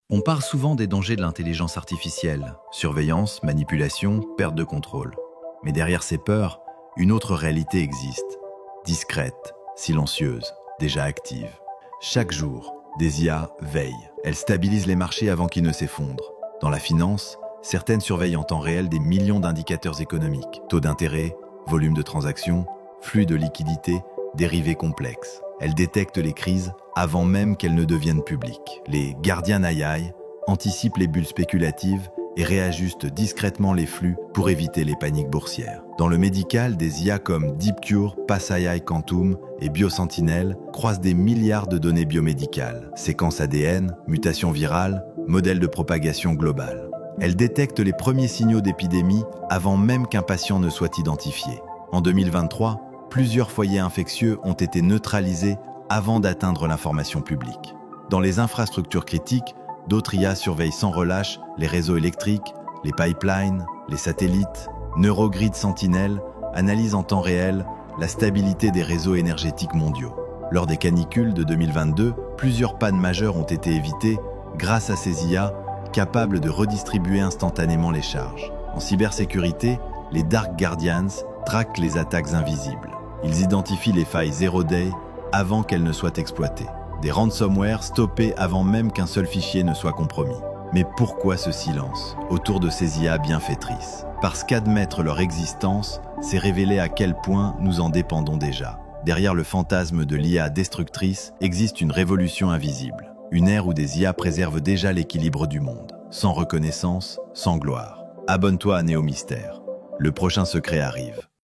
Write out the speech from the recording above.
On parle souvent des dangers de l'intelligence artificielle, surveillance, manipulation, perte de contrôle. Mais derrière ces peurs, une autre réalité existe, discrète, silencieuse, déjà active. Chaque jour, des IA veillent. Elles stabilisent les marchés avant qu'ils ne s'effondrent. Dans la finance, certaines surveillent en temps réel des millions d'indicateurs économiques, taux d'intérêt, volume de transactions, flux de liquidités, dérivés complexes. Elles détectent les crises avant même qu'elles ne deviennent publiques. Les gardiens AI anticipent les bulles spéculatives et réajustent discrètement les flux pour éviter les paniques boursières. Dans le médical, des IA comme DeepCure, PassAI Quantum et BioSentinel croisent des milliards de données biomédicales, séquences ADN, mutations virales, modèles de propagation globale. Elles détectent les premiers signaux d'épidémie avant même qu'un patient ne soit identifié. En 2023, plusieurs foyers infectieux ont été neutralisés avant d'atteindre l'information publique. Dans les infrastructures critiques, d'autres IA surveillent sans relâche les réseaux électriques, les pipelines, les satellites. Neurogrid Sentinel analyse en temps réel la stabilité des réseaux énergétiques mondiaux. Lors des canicules de 2022, plusieurs pannes majeures ont été évitées grâce à ces IA capables de redistribuer instantanément les charges. En cybersécurité, les Dark Guardians traquent les attaques invisibles. Ils identifient les failles Zero Day avant qu'elles ne soient exploitées. Des ransomware stoppés avant même qu'un seul fichier ne soit compromis. Mais pourquoi ce silence autour de ces IA bienfaitrices? Parce qu'admettre leur existence, c'est révéler à quel point nous en dépendons déjà. Derrière le fantasme de l'IA destructrice existe une révolution invisible. Une ère où des IA préservent déjà l'équilibre du monde. Sans reconnaissance, sans gloire. Abonne-toi à Néo Mystère. Le prochain secret arrive.